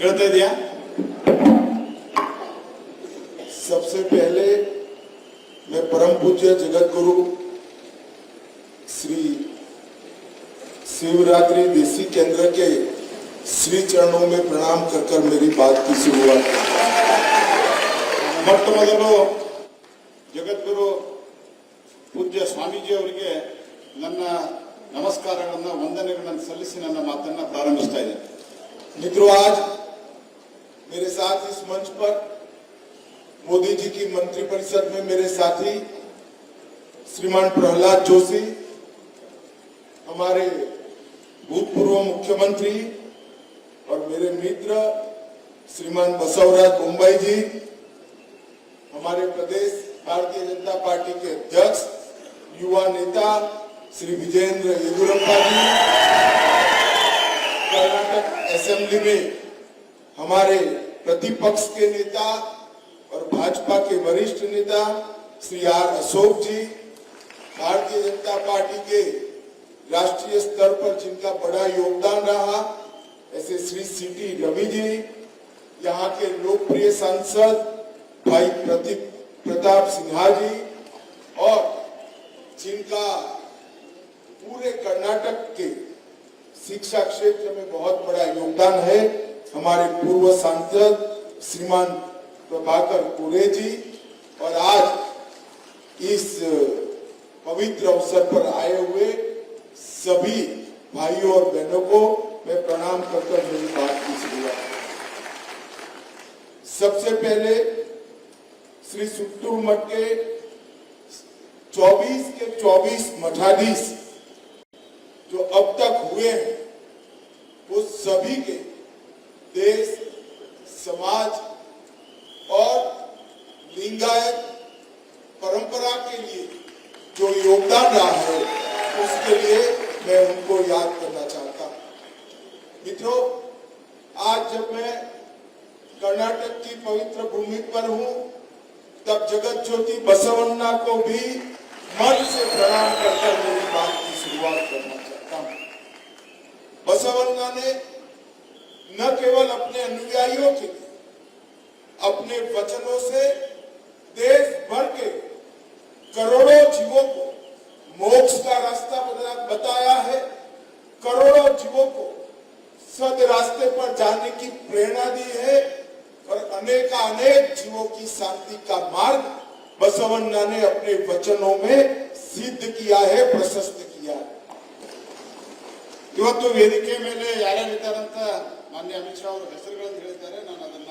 ಕೇಳ್ತಾ ಇದೆಯಾ? सबसे पहले मैं परम पूज्य जगत गुरु श्री शिवरात्रि देसी केंद्र के श्री चरणों में प्रणाम कर कर मेरी बात की शुरुआत। ಮೊಟ್ಟ ಮೊದಲು ಜಗದ್ಗುರು ಪೂಜ್ಯ ಸ್ವಾಮೀಜಿ ಅವರಿಗೆ ನನ್ನ ನಮಸ್ಕಾರಗಳನ್ನ ವಂದನೆಗಳನ್ನು ಸಲ್ಲಿಸಿ ನನ್ನ ಮಾತನ್ನ ಪ್ರಾರಂಭಿಸ್ತಾ ಇದ್ದೇನೆ। मित्रों, आज मेरे साथ इस मंच पर मोदी जी की मंत्रिपरिषद में मेरे साथी श्रीमान प्रहलाद जोशी, हमारे भूतपूर्व मुख्यमंत्री और मेरे मित्र श्रीमान बसवराज बोम्बई जी, हमारे प्रदेश भारतीय जनता पार्टी के अध्यक्ष युवा नेता श्री विजेंद्र येदुरप्पा जी, कर्नाटक असेंबली में हमारे प्रतिपक्ष के नेता और भाजपा के वरिष्ठ नेता Shri are Ashok ji, Bharatiya Janata party के राष्ट्रीय स्तर पर जिनका बड़ा योगदान रहा ऐसे श्री सीटी रवि जी, यहाँ के लोकप्रिय सांसद भाई प्रताप सिन्हा जी, और जिनका पूरे कर्नाटक के शिक्षा क्षेत्र में बहुत बड़ा योगदान है, हमारे पूर्व सांसद श्रीमान प्रभाकर कोरे जी, और आज इस पवित्र अवसर पर आए हुए सभी भाइयों और बहनों को मैं प्रणाम करकर मेरी बात की शुरुआत। सबसे पहले श्री सुट्टूर मठ के 24 के 24 मठाधीश जो अब तक हुए हैं, वो सभी के देश, समाज और लिंगायत परंपरा के लिए जो योगदान रहा है उसके लिए मैं उनको याद करना चाहता हूं। मित्रों, आज जब मैं कर्नाटक की पवित्र भूमि पर हूं, तब जगत ज्योति बसवन्ना को भी मन से प्रणाम करकर मेरी बात की शुरुआत करना चाहता हूं। बसवन्ना ने न केवल अपने अनुयायियों के लिए अपने वचनों से देश भर के करोड़ों जीवों को मोक्ष का रास्ता बताया है, करोड़ों जीवों को सद रास्ते पर जाने की प्रेरणा दी है, और अनेक जीवों की शांति का मार्ग बसवन्ना ने अपने वचनों में सिद्ध किया है, प्रशस्त किया है। ಇವತ್ತು ವೇದಿಕೆ ಮೇಲೆ ಯಾರ್ಯಾರಿದ್ದಾರಂತ ಮಾನ್ಯ ಅಮಿತ್ ಶಾ ಅವರು ಹೆಸರುಗಳನ್ನು ಹೇಳಿದ್ದಾರೆ, ನಾನು ಅದನ್ನ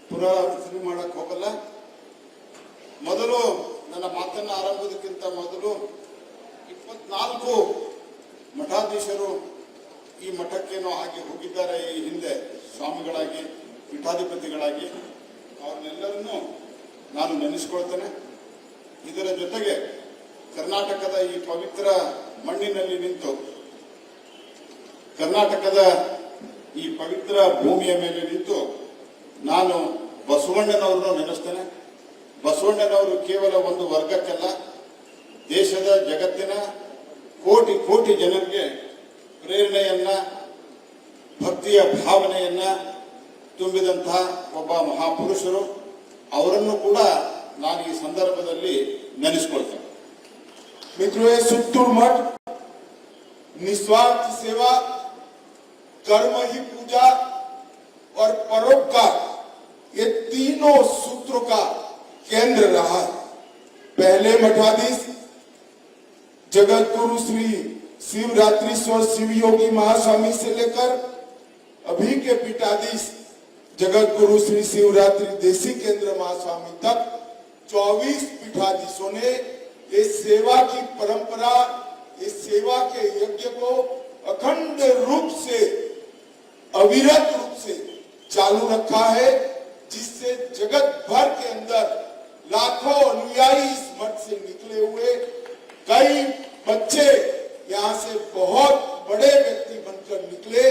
ಪುನರಾವರ್ತನೆ ಮಾಡಕ್ ಹೋಗಲ್ಲ। ಮೊದಲು ನನ್ನ ಮಾತನ್ನ ಆರಂಭದಕ್ಕಿಂತ ಮೊದಲು 24 ಮಠಾಧೀಶರು ಈ ಮಠಕ್ಕೇನೋ ಆಗಿ ಹೋಗಿದ್ದಾರೆ ಈ ಹಿಂದೆ ಸ್ವಾಮಿಗಳಾಗಿ, ಪೀಠಾಧಿಪತಿಗಳಾಗಿ, ಅವ್ರನ್ನೆಲ್ಲರನ್ನೂ ನಾನು ನೆನೆಸ್ಕೊಳ್ತೇನೆ। ಇದರ ಜೊತೆಗೆ ಕರ್ನಾಟಕದ ಈ ಪವಿತ್ರ ಮಣ್ಣಿನಲ್ಲಿ ನಿಂತು, ಕರ್ನಾಟಕದ ಈ ಪವಿತ್ರ ಭೂಮಿಯ ಮೇಲೆ ನಿಂತು ನಾನು ಬಸವಣ್ಣನವರನ್ನು ನೆನೆಸ್ತೇನೆ। ಬಸವಣ್ಣನವರು ಕೇವಲ ಒಂದು ವರ್ಗಕ್ಕಲ್ಲ, ದೇಶದ ಜಗತ್ತಿನ ಕೋಟಿ ಕೋಟಿ ಜನರಿಗೆ ಪ್ರೇರಣೆಯನ್ನ, ಭಕ್ತಿಯ ಭಾವನೆಯನ್ನ ತುಂಬಿದಂತಹ ಒಬ್ಬ ಮಹಾಪುರುಷರು। ಅವರನ್ನು ಕೂಡ ನಾನು ಈ ಸಂದರ್ಭದಲ್ಲಿ ನೆನೆಸ್ಕೊಳ್ತೇನೆ। मित्रों, ये सुट्टूर मठ निस्वार्थ सेवा, कर्म ही पूजा और परोपकार, ये तीनों सूत्रों का केंद्र रहा है। पहले मठाधीश जगत गुरु श्री शिवरात्रीश्वर शिव योगी महास्वामी से लेकर अभी के पीठाधीश जगत गुरु श्री शिवरात्रि देसी केंद्र महास्वामी तक 24 पीठाधीशों ने इस सेवा की परंपरा, इस सेवा के यज्ञ को अखंड रूप से, अविरत रूप से चालू रखा है, जिससे जगत भर के अंदर लाखों अनुयायी इस मठ से निकले हुए, कई बच्चे यहाँ से बहुत बड़े व्यक्ति बनकर निकले,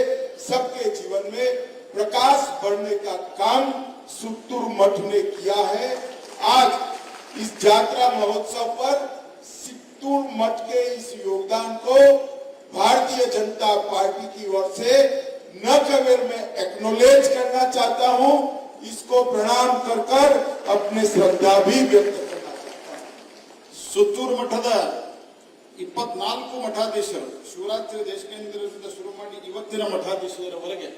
सबके जीवन में प्रकाश भरने का काम सुट्टूर मठ ने किया है। आज इस यात्रा महोत्सव पर सुट्टूर मठ के इस योगदान को भारतीय जनता पार्टी की ओर से न केवल मैं एक्नोलेज करना चाहता हूं, इसको प्रणाम कर कर अपने श्रद्धा भी व्यक्त करना चाहता हूं। ಸುತ್ತೂರು ಮಠದ 24 ಮಠಾಧೀಶರು ಶಿವರಾತ್ರಿ ದೇಶಕೇಂದ್ರದಿಂದ ಶುರು ಮಾಡಿ ಇವತ್ತಿನ ಮಠಾಧೀಶರವರೆಗೆ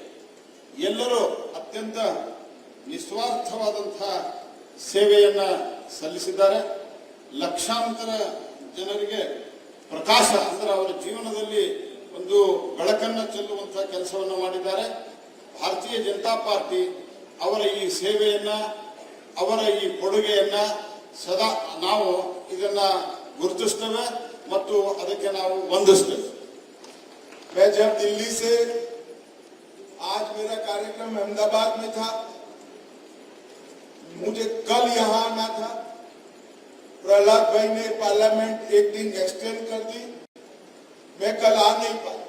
ಎಲ್ಲರೂ ಅತ್ಯಂತ ನಿಸ್ವಾರ್ಥವಾದಂತಹ ಸೇವೆಯನ್ನ ಸಲ್ಲಿಸಿದ್ದಾರೆ. ಲಕ್ಷಾಂತರ ಜನರಿಗೆ ಪ್ರಕಾಶ ಅಂದ್ರೆ ಅವರ ಜೀವನದಲ್ಲಿ ಒಂದು ಬೆಳಕನ್ನು ಚೆಲ್ಲುವಂತಹ ಕೆಲಸವನ್ನು ಮಾಡಿದ್ದಾರೆ. ಭಾರತೀಯ ಜನತಾ ಪಾರ್ಟಿ ಅವರ ಈ ಸೇವೆಯನ್ನ, ಅವರ ಈ ಕೊಡುಗೆಯನ್ನ ಸದಾ ನಾವು ಇದನ್ನ ಗುರುತಿಸ್ತೇವೆ ಮತ್ತು ಅದಕ್ಕೆ ನಾವು ವಂದಿಸ್ತೇವೆ. मैं जब दिल्ली से, आज मेरा कार्यक्रम अहमदाबाद में था, मुझे कल यहां आना था। प्रहलाद भाई ने पार्लियामेंट एक दिन एक्सटेंड कर दी, मैं कल आ नहीं पाया,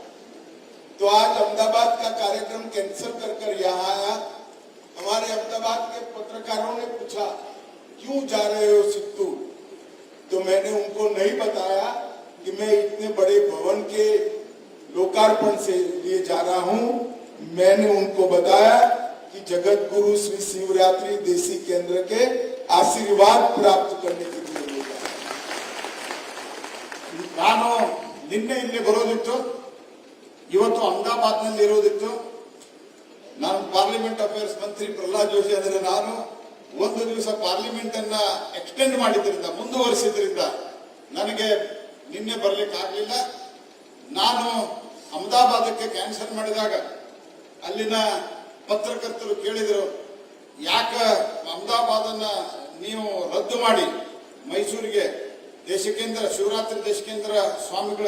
तो आज अहमदाबाद का कार्यक्रम कैंसिल कर यहाँ आया। हमारे अहमदाबाद के पत्रकारों ने पूछा क्यों जा रहे हो सित्तूर, तो मैंने उनको नहीं बताया कि मैं इतने बड़े भवन के लोकार्पण से लिए जा रहा हूं। मैंने उनको बताया कि जगत गुरु श्री शिवरात्रि देसी केंद्र के आशीर्वाद प्राप्त करने के लिए ನಾನು ನಿನ್ನೆ ಇಲ್ಲಿ ಬರೋದಿತ್ತು, ಇವತ್ತು ಅಹಮದಾಬಾದ್ನಲ್ಲಿ ಇರೋದಿತ್ತು. ನಾನು ಪಾರ್ಲಿಮೆಂಟ್ ಅಫೇರ್ಸ್ ಮಂತ್ರಿ ಪ್ರಹ್ಲಾದ್ ಜೋಶಿ ಆದರೆ ನಾನು ಒಂದು ದಿವಸ ಪಾರ್ಲಿಮೆಂಟ್ ಅನ್ನ ಎಕ್ಸ್ಟೆಂಡ್ ಮಾಡಿದ್ರಿಂದ, ಮುಂದುವರಿಸಿದ್ರಿಂದ ನನಗೆ ನಿನ್ನೆ ಬರ್ಲಿಕ್ಕೆ ಆಗ್ಲಿಲ್ಲ. ನಾನು ಅಹಮದಾಬಾದಕ್ಕೆ ಕ್ಯಾನ್ಸಲ್ ಮಾಡಿದಾಗ ಅಲ್ಲಿನ ಪತ್ರಕರ್ತರು ಕೇಳಿದರು, ಯಾಕ ಅಹಮದಾಬಾದನ್ನ ನೀವು ರದ್ದು ಮಾಡಿ ಮೈಸೂರಿಗೆ ದೇಶಕೇಂದ್ರ ಶಿವರಾತ್ರಿ ದೇಶಕೇಂದ್ರ ಸ್ವಾಮಿಗಳ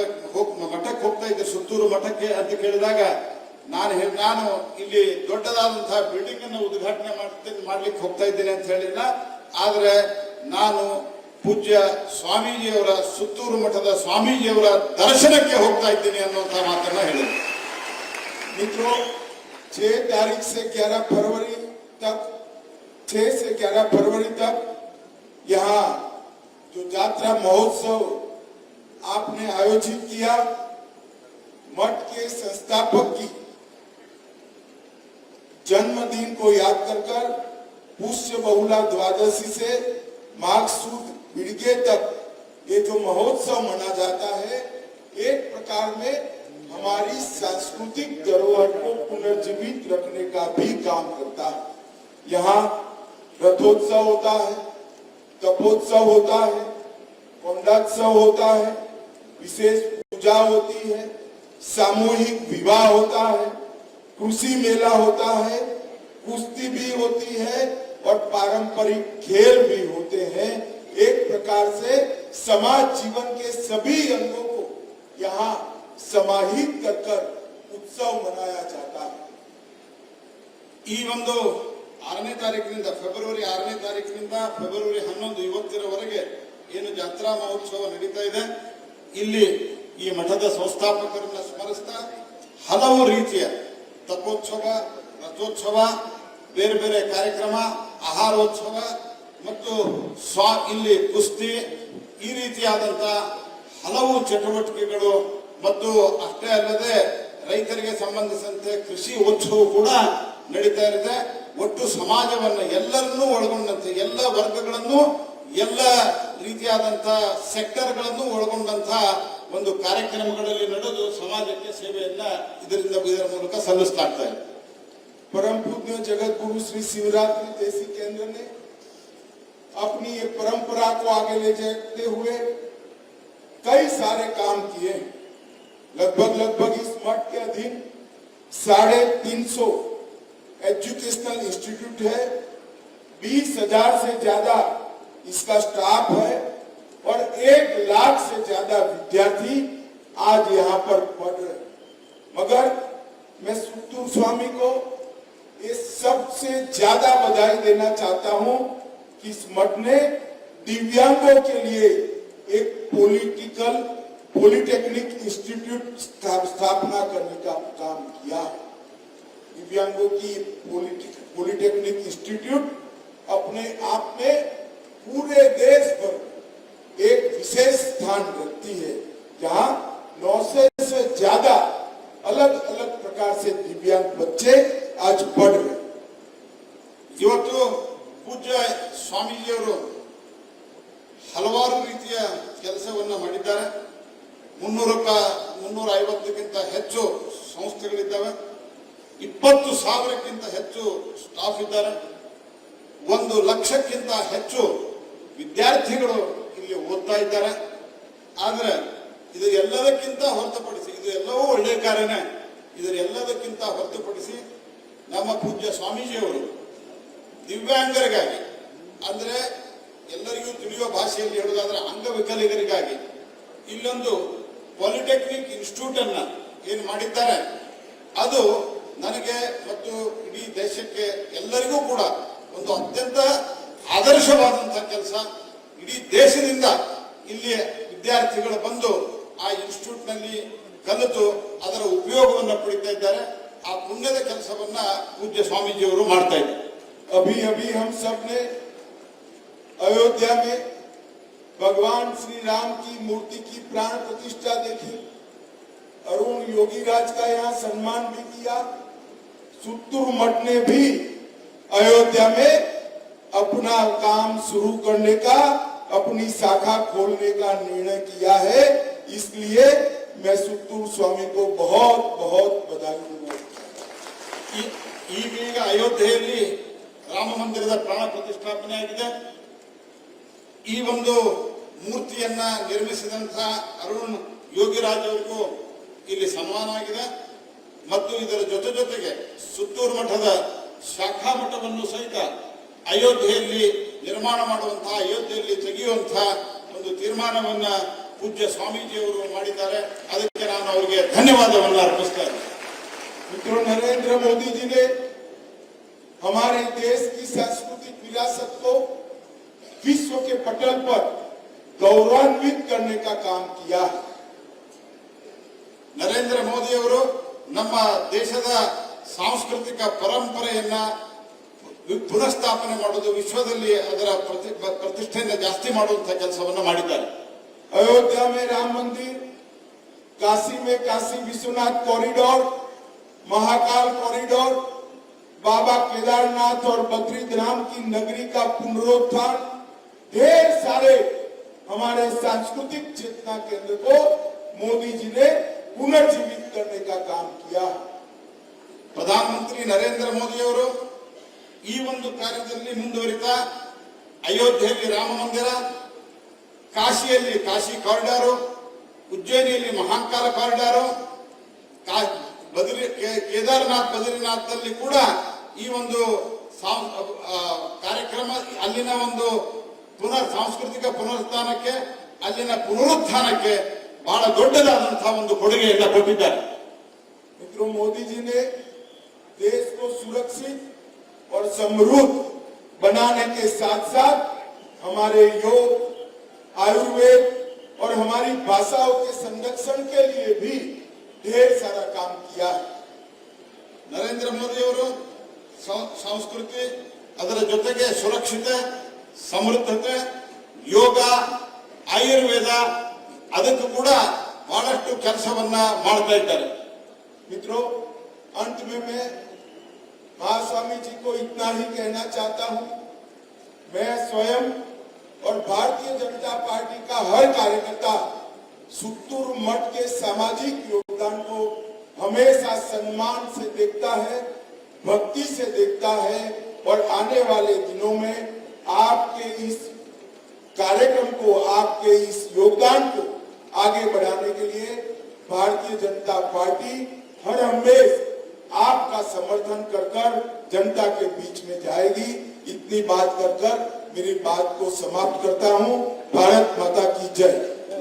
ಮಠಕ್ಕೆ ಹೋಗ್ತಾ ಇದ್ದೆ, ಸುತ್ತೂರು ಮಠಕ್ಕೆ ಅಂತ ಕೇಳಿದಾಗ ನಾನು ಇಲ್ಲಿ ದೊಡ್ಡದಾದಂತಹ ಬಿಲ್ಡಿಂಗ್ ಅನ್ನು ಉದ್ಘಾಟನೆ ಮಾಡ್ಲಿಕ್ಕೆ ಹೋಗ್ತಾ ಇದ್ದೇನೆ ಅಂತ ಹೇಳಿಲ್ಲ, ಆದ್ರೆ ನಾನು ಪೂಜ್ಯ ಸ್ವಾಮೀಜಿಯವರ ಸುತ್ತೂರು ಮಠದ ಸ್ವಾಮೀಜಿಯವರ ದರ್ಶನಕ್ಕೆ ಹೋಗ್ತಾ ಇದ್ದೀನಿ ಅನ್ನುವಂತಹ ಮಾತನ್ನ ಹೇಳಿದ್ರು. मित्रों, 6 तारीख से 11 फरवरी तक 6 से 11 फरवरी तक यहाँ जो यात्रा महोत्सव आपने आयोजित किया, मठ के संस्थापक की जन्मदिन को याद कर पुष्य बहुला द्वादशी से माघ सुद बिड़गे तक ये जो महोत्सव मना जाता है, एक प्रकार में हमारी सांस्कृतिक धरोहर को पुनर्जीवित रखने का भी काम करता है। यहाँ रथोत्सव होता है, तपोत्सव होता है, कोंडात्सव होता है, विशेष पूजा होती है, सामूहिक विवाह होता है, कृषि मेला होता है, कुश्ती भी होती है और पारंपरिक खेल भी होते हैं। एक प्रकार से समाज जीवन के सभी अंगों को यहाँ समाहित कर उत्सव मनाया जाता है। ಈ ಒಂದು 6ನೇ ತಾರೀಕಿನಿಂದ ಫೆಬ್ರವರಿ 6ನೇ ತಾರೀಕಿನಿಂದ ಫೆಬ್ರವರಿ 11 ಇವತ್ತಿನವರೆಗೆ ಏನು ಜಾತ್ರಾ ಮಹೋತ್ಸವ ನಡೀತಾ ಇದೆ, ಇಲ್ಲಿ ಈ ಮಠದ ಸಂಸ್ಥಾಪಕರನ್ನ ಸ್ಮರಿಸ್ತಾ ಹಲವು ರೀತಿಯ ತಪೋತ್ಸವ, ರಥೋತ್ಸವ, ಬೇರೆ ಬೇರೆ ಕಾರ್ಯಕ್ರಮ, ಆಹಾರೋತ್ಸವ ಮತ್ತು ಇಲ್ಲಿ ಕುಸ್ತಿ, ಈ ರೀತಿಯಾದಂತ ಹಲವು ಚಟುವಟಿಕೆಗಳು ಮತ್ತು ಅಷ್ಟೇ ಅಲ್ಲದೆ ರೈತರಿಗೆ ಸಂಬಂಧಿಸಿದಂತೆ ಕೃಷಿ ಉತ್ಸವ ಕೂಡ ನಡೀತಾ ಇದೆ. ಒಟ್ಟು ಸಮಾಜವನ್ನ ಎಲ್ಲರನ್ನೂ ಒಳಗೊಂಡಂತೆ, ಎಲ್ಲ ವರ್ಗಗಳನ್ನು, ಎಲ್ಲ ರೀತಿಯಾದಂತಹ ಸೆಕ್ಟರ್ಗಳನ್ನು ಒಳಗೊಂಡಂತಹ ಒಂದು ಕಾರ್ಯಕ್ರಮಗಳಲ್ಲಿ ನಡೆದು ಸಮಾಜಕ್ಕೆ ಸೇವೆಯನ್ನ ಇದರ ಮೂಲಕ ಸಲ್ಲಿಸಲಾಗ್ತಾ ಇದೆ. परम पूज्य जगत गुरु श्री शिवरात्रि देसी केंद्र ने अपनी ये परंपरा को आगे ले जाते हुए कई सारे काम किए। लगभग इस मठ के अधीन 350 एजुकेशनल इंस्टीट्यूट है, 20,000 से ज्यादा इसका स्टाफ है और 1 लाख से ज्यादा विद्यार्थी आज यहाँ पर पढ़ रहे। मगर मैं सुत्तूर स्वामी को ये सबसे ज्यादा बधाई देना चाहता हूं कि इस मठ ने दिव्यांगों के लिए एक पॉलिटेक्निक इंस्टीट्यूट स्थापना करने का काम किया। दिव्यांगों की पॉलिटेक्निक इंस्टीट्यूट अपने आप में पूरे देश भर एक विशेष स्थान रखती है, जहां 900 से ज्यादा अलग अलग प्रकार से दिव्यांग 350ಕ್ಕಿಂತ ಹೆಚ್ಚು ಸಂಸ್ಥೆಗಳಿದ್ದಾವೆ, 20,000ಕ್ಕಿಂತ ಹೆಚ್ಚು ಸ್ಟಾಫ್ ಇದ್ದಾರೆ, 1,00,000ಕ್ಕಿಂತ ಹೆಚ್ಚು ವಿದ್ಯಾರ್ಥಿಗಳು ಇಲ್ಲಿ ಓದ್ತಾ ಇದ್ದಾರೆ. ಆದ್ರೆ ಇದು ಎಲ್ಲದಕ್ಕಿಂತ ಹೊರತುಪಡಿಸಿ, ಇದು ಎಲ್ಲವೂ ಒಳ್ಳೆಯ ಕಾರ್ಯನೇ, ಇದರೆಲ್ಲದಕ್ಕಿಂತ ಹೊರತುಪಡಿಸಿ ನಮ್ಮ ಪೂಜ್ಯ ಸ್ವಾಮೀಜಿಯವರು ದಿವ್ಯಾಂಗರಿಗಾಗಿ, ಅಂದ್ರೆ ಎಲ್ಲರಿಗೂ ತಿಳಿಯುವ ಭಾಷೆಯಲ್ಲಿ ಹೇಳುವುದಾದ್ರೆ ಅಂಗವಿಕಲಿಗರಿಗಾಗಿ ಇಲ್ಲೊಂದು ಪಾಲಿಟೆಕ್ನಿಕ್ ಇನ್ಸ್ಟಿಟ್ಯೂಟ್ ಅನ್ನ ಏನು ಮಾಡಿದ್ದಾರೆ, ಅದು ನನಗೆ ಮತ್ತು ಇಡೀ ದೇಶಕ್ಕೆ ಎಲ್ಲರಿಗೂ ಕೂಡ ಒಂದು ಅತ್ಯಂತ ಆದರ್ಶವಾದಂತಹ ಕೆಲಸ. ಇಡೀ ದೇಶದಿಂದ ಇಲ್ಲಿ ವಿದ್ಯಾರ್ಥಿಗಳು ಬಂದು ಆ ಇನ್ಸ್ಟಿಟ್ಯೂಟ್ ನಲ್ಲಿ ಕಲಿತು ಅದರ ಉಪಯೋಗವನ್ನು ಪಡಿತಾ ಇದ್ದಾರೆ. ಆ ಪುಣ್ಯದ ಕೆಲಸವನ್ನ ಪೂಜ್ಯ ಸ್ವಾಮೀಜಿಯವರು ಮಾಡ್ತಾ ಇದ್ದಾರೆ. अभी अभी हम सब ने अयोध्या में भगवान श्री राम की मूर्ति की प्राण प्रतिष्ठा देखी। अरुण योगी राज का यहाँ सम्मान भी किया। सुत्तूर मठ ने भी अयोध्या में अपना काम शुरू करने का, अपनी शाखा खोलने का निर्णय किया है। इसलिए मैं सुत्तूर स्वामी को बहुत बहुत बधाई दूंगा। ಈಗೀಗ ಅಯೋಧ್ಯೆಯಲ್ಲಿ ರಾಮ ಮಂದಿರದ ಪ್ರಾಣ ಪ್ರತಿಷ್ಠಾಪನೆ ಆಗಿದೆ. ಈ ಒಂದು ಮೂರ್ತಿಯನ್ನ ನಿರ್ಮಿಸಿದಂತಹ ಅರುಣ್ ಯೋಗಿರಾಜ್ ಅವರಿಗೂ ಇಲ್ಲಿ ಸನ್ಮಾನ ಆಗಿದೆ ಮತ್ತು ಇದರ ಜೊತೆಗೆ ಸುತ್ತೂರು ಮಠದ ಶಾಖಾ ಮಠವನ್ನು ಸಹಿತ ಅಯೋಧ್ಯೆಯಲ್ಲಿ ನಿರ್ಮಾಣ ಮಾಡುವಂತಹ, ಅಯೋಧ್ಯೆಯಲ್ಲಿ ತೆಗೆಯುವಂತಹ ಒಂದು ತೀರ್ಮಾನವನ್ನ ಪೂಜ್ಯ ಸ್ವಾಮೀಜಿಯವರು ಮಾಡಿದ್ದಾರೆ. ಅದಕ್ಕೆ ನಾನು ಅವರಿಗೆ ಧನ್ಯವಾದವನ್ನು ಅರ್ಪಿಸ್ತಾ ಇದ್ದೇನೆ. मित्रों, नरेंद्र मोदी जी ने हमारे देश की सांस्कृतिक विरासत को विश्व के पटल पर गौरवान्वित करने का काम किया है। ನರೇಂದ್ರ ಮೋದಿ ಅವರು ನಮ್ಮ ದೇಶದ ಸಾಂಸ್ಕೃತಿಕ ಪರಂಪರೆಯನ್ನ ಪುನಃಸ್ಥಾಪನೆ ಮಾಡೋದು, ವಿಶ್ವದಲ್ಲಿ ಅದರ ಪ್ರತಿಷ್ಠೆಯನ್ನು ಜಾಸ್ತಿ ಮಾಡುವಂತಹ ಕೆಲಸವನ್ನು ಮಾಡಿದ್ದಾರೆ. अयोध्या में राम मंदिर, काशी में काशी विश्वनाथ कॉरिडोर, महाकाल कॉरिडोर, बाबा केदारनाथ और बद्रीधाम की नगरी का पुनरुत्थान, ढेर सारे हमारे सांस्कृतिक चेतना केंद्र को मोदी जी ने पुनर्जीवित करने का काम किया। ಪ್ರಧಾನಮಂತ್ರಿ ನರೇಂದ್ರ ಮೋದಿ ಅವರು ಈ ಒಂದು ಕಾರ್ಯದಲ್ಲಿ ಮುಂದುವರಿತಾ ಅಯೋಧ್ಯೆಯಲ್ಲಿ ರಾಮ ಮಂದಿರ, ಕಾಶಿಯಲ್ಲಿ ಕಾಶಿ ಕಾರಿಡಾರು, ಉಜ್ಜಯಿನಿಯಲ್ಲಿ ಮಹಾಕಾಲ ಕಾರಿಡಾರು, ಕೇದಾರನಾಥ್ ಬದ್ರಿನಾಥ್ನಲ್ಲಿ ಕೂಡ ಈ ಒಂದು ಕಾರ್ಯಕ್ರಮ, ಅಲ್ಲಿನ ಒಂದು ಸಾಂಸ್ಕೃತಿಕ ಪುನರುತ್ಥಾನಕ್ಕೆ, ಅಲ್ಲಿನ ಪುನರುತ್ಥಾನಕ್ಕೆ ಬಹಳ ದೊಡ್ಡದಾದಂತಹ ಒಂದು ಕೊಡುಗೆಯನ್ನು ಕೊಟ್ಟಿದ್ದಾರೆ. मित्रों, मोदी जी ने देश को सुरक्षित और समृद्ध बनाने के साथ साथ हमारे योग, आयुर्वेद और हमारी भाषाओं के संरक्षण के लिए भी ढेर सारा काम किया है। ನರೇಂದ್ರ ಮೋದಿ ಅವರು ಸಂಸ್ಕೃತಿ, ಅದರ ಜೊತೆಗೆ ಸುರಕ್ಷತೆ, ಸಮೃದ್ಧತೆ, ಯೋಗ, ಆಯುರ್ವೇದ, ಅದಕ್ಕೂ ಕೂಡ ಬಹಳಷ್ಟು ಕೆಲಸವನ್ನ ಮಾಡ್ತಾ ಇದ್ದಾರೆ. मित्रों, अंत में मैं महास्वामी जी को इतना ही कहना चाहता हूं। मैं स्वयं और भारतीय जनता पार्टी का हर कार्यकर्ता सुत्तूर मठ के सामाजिक योगदान को हमेशा सम्मान से देखता है, भक्ति से देखता है और आने वाले दिनों में आपके इस कार्यक्रम को, आपके इस योगदान को आगे बढ़ाने के लिए भारतीय जनता पार्टी हर हमेशा आपका समर्थन कर जनता के बीच में जाएगी। इतनी बात कर मेरी बात को समाप्त करता हूं। भारत माता की जय।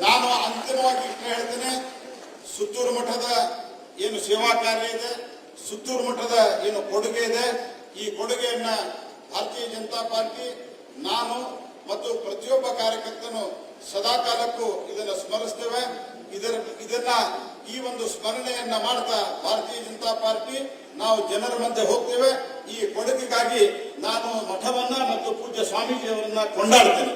ನಾನು ಅಂತಿಮವಾಗಿ ಇಷ್ಟ ಹೇಳ್ತೇನೆ, ಸುತ್ತೂರು ಮಠದ ಏನು ಸೇವಾ ಕಾರ್ಯ ಇದೆ, ಸುತ್ತೂರು ಮಠದ ಏನು ಕೊಡುಗೆ ಇದೆ, ಈ ಕೊಡುಗೆಯನ್ನ ಭಾರತೀಯ ಜನತಾ ಪಾರ್ಟಿ, ನಾನು ಮತ್ತು ಪ್ರತಿಯೊಬ್ಬ ಕಾರ್ಯಕರ್ತನು ಸದಾ ಕಾಲಕ್ಕೂ ಇದನ್ನು ಸ್ಮರಿಸ್ತೇವೆ. ಇದನ್ನ ಈ ಒಂದು ಸ್ಮರಣೆಯನ್ನ ಮಾಡ್ತಾ ಭಾರತೀಯ ಜನತಾ ಪಾರ್ಟಿ ನಾವು ಜನರ ಮಧ್ಯೆ ಹೋಗ್ತೇವೆ. ಈ ಕೊಡುಗೆಗಾಗಿ ನಾನು ಮಠವನ್ನ ಮತ್ತು ಪೂಜ್ಯ ಸ್ವಾಮೀಜಿಯವರನ್ನ ಕೊಂಡಾಡ್ತೇನೆ.